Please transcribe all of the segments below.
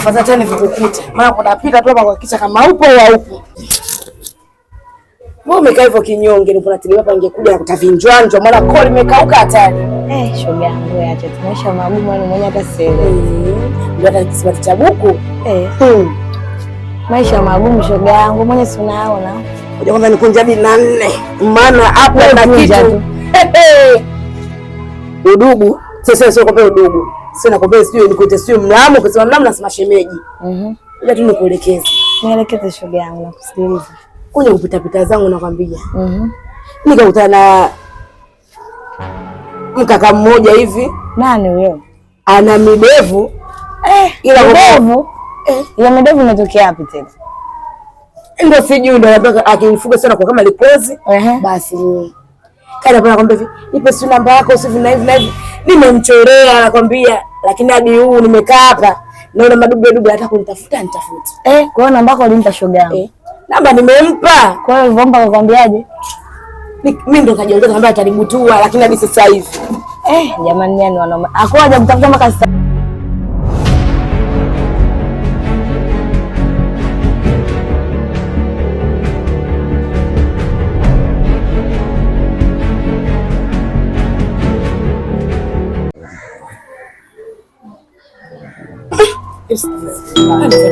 afadhali tena nikukute. Maana kunapita tu hapa kuhakikisha kama upo au upo. Wewe umekaa hivyo kinyonge, niko natiliwa hapa ingekuja na kutavinjwanjwa, maana koli imekauka hatari. Shoga yangu acha tunaisha magumu ni mwenye hata sele. Ndio hata kisibati cha buku. Maisha magumu shoga yangu, mwenye si unaona. Ngoja kwanza nikunje hadi 4. Maana hapo na kitu. Udugu, sasa sio kwamba udugu. Sio nakwambia sio nikuite sio mlamu, kwa sababu mlamu nasema shemeji. Ila tu nikuelekeze. Nielekeze shoga yangu nakusikiliza. Kwenye kupita pita zangu nakwambia. Nikakutana na mkaka mmoja hivi. Nani huyo? Ana midevu. Ila midevu? Ila midevu inatokea wapi tena? Ndio sijui, ndio anataka akinifuga sana kwa kama likozi. Basi kana bwana nakwambia hivi, nipe simu namba yako sio na hivi na hivi. Nimemchorea nakwambia, lakini hadi huu nimekaa hapa naona madubu hata kunitafuta nitafuta. Kwa hiyo namba yako ulimpa shoga yangu? Namba nimempa. Kwa hiyo ulivomba akakwambiaje? Mimi ndo kajiongeza kwamba atanibutua, lakini hadi sasa hivi. Jamani yani wanaume. Akoja mtafuta mpaka sasa.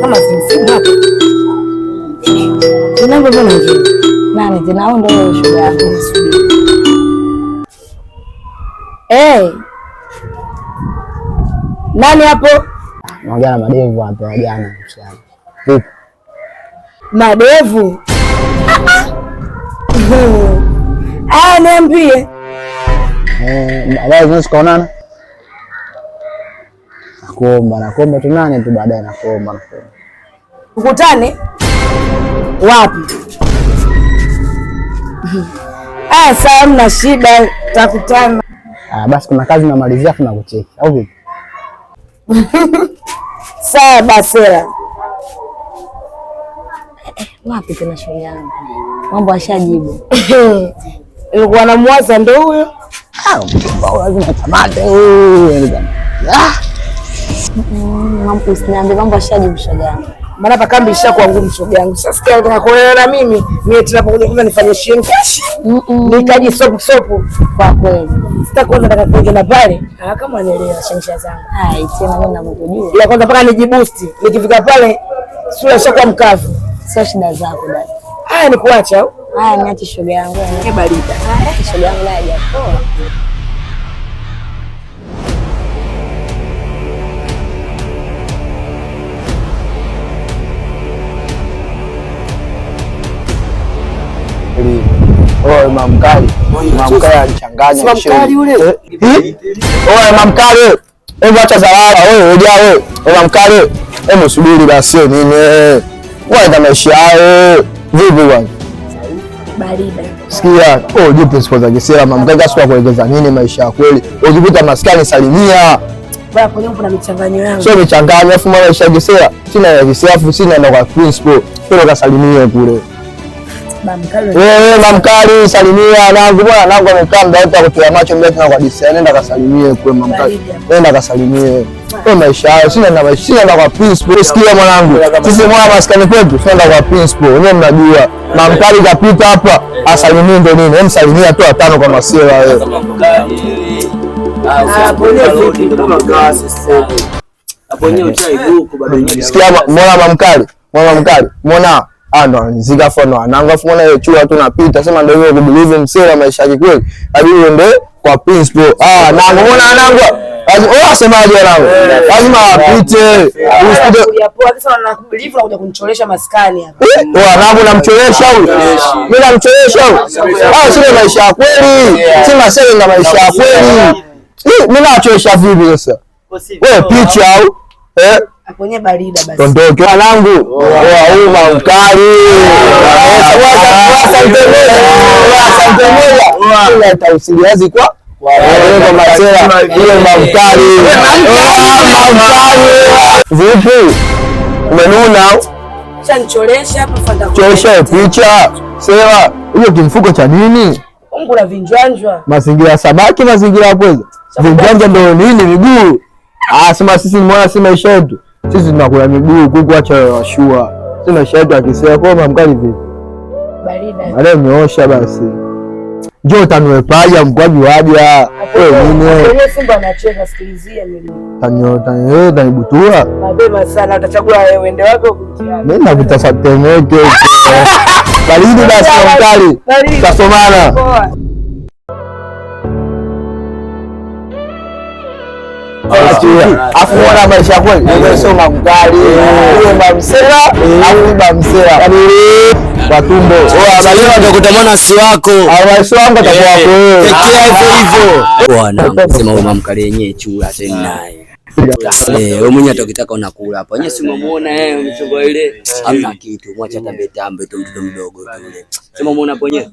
Kama simsimu hapa. Namba nani tena au ndio shoga yako? Nani hapo? Naongea na Madevu hapa jana mshana. Vipi? Madevu? Niambie. Baadaye tunaweza nakuomba tu nani tu baadaye nakuomba. Ukutane? Wapi? Sawa mna shida takutana. Basi kuna kazi namalizia afu nakucheki. Au vipi? Sawa basi. Wapi tena shoga yangu? Mambo ashajibu. Ilikuwa namwaza ndo huyo. Lazima tamate huyo. Mambo usiniambie mambo ashajibu shoga yangu. Maana hapa kambi ishakuwa ngumu shoga yangu. Sasa sikia nataka kuelewa na mimi tunapokuja kwanza nifanye shilingi cash. Nikaji sopu kwa kweli. Sitakuwa nataka kuingia na pale. Kama anaelewa shilingi zangu. Tena mimi nakujua. Ila kwanza mpaka nijiboost. Nikifika pale sura sio mkavu. Sio shida zako dada. Nikuache au? Niache shoga yangu. Ni barida. Shoga yangu naye hajapoa. Mamkali alichanganya. Mamkali yule. Mamkali. Hebu acha zalala wewe, hoja wewe. Mamkali. Hebu subiri basi nini? Wewe kama maisha yao. Vipi bwana? Barida. Sikia, jipe sifa za kisera mamkali sio kuelekeza nini maisha ya kweli. Ukipita maskani salimia. Bwana kwenye kuna michanganyo yangu. Sio michanganyo afu maisha ya kisera. Sina ya kisera afu sina ndo kwa principal. Sio kasalimia kule. Mamkali salimia nangu bwana, nangu amekaa muda wote akutoa macho mbele tena kwa disi. Nenda kasalimie kwa mamkali. Nenda kasalimie. Kwa maisha yao sina na kwa principal. Sikia mwanangu. Sisi mwa maskani kwetu twenda kwa principal. Wewe mnajua. Mamkali kapita hapa asalimie ndio nini? Hem salimia tu 5 kwa masela wewe. Sikia mbona mamkali? Mbona ndo nizika fono ananga fono hiyo chua tu napita sema ndio hiyo kubelieve msela maisha yake kweli hadi uende kwa principal na mbona ananga lazima semaje wanangu lazima apite usipite poa sasa wanakubelieve na kuja kunicholesha maskani hapa wanangu namcholesha huyu mimi namcholesha huyu sio maisha ya kweli sema sasa ndio maisha ya kweli mimi nacholesha vipi sasa wewe picha au kwenye barida basi. Tondoke wanangu. Huyu mamkali. Asante moja. Ila tausiliazi kwa masela. Hiyo mamkali. Vipi? Umenuna? Shanicholesha hapa fanda. Cholesha picha. Sema, hiyo kimfuko cha nini? Ungu la vinjwanjwa. Mazingira samaki, mazingira pweza. Vinjanja ndio nini miguu? Sema sisi mbona si maisha yetu. Sisi tunakula miguu kuku, acha washua. Sina shati akisema kwa mkali vipi? Barida. Wale umeosha basi. Njoo tanwepaja mkwaji waja. Wewe nini wewe? Wewe Simba anacheza, sikilizia mimi. Tanibutua. Mapema sana utachagua wewe uende wako kumtiana. Mimi nakutafuta Temeke. Baridi basi mkali. Tasomana. Afu wana maisha kweli. Nimesoma mkali. Wewe mamsela, au mamsela. Kwa tumbo. Leo utakuta mwana si wako. Si wangu atakuwa wako wewe. Hivyo. Bwana, sema mama mkali yenyewe chula tena naye. Wewe mwenyewe utakitaka unakula hapa. Wenyewe si umemuona mchongo ile. Hamna kitu. Mwacha tambe tambe tu mtoto mdogo tu yule. Sema umeona hapo wenyewe.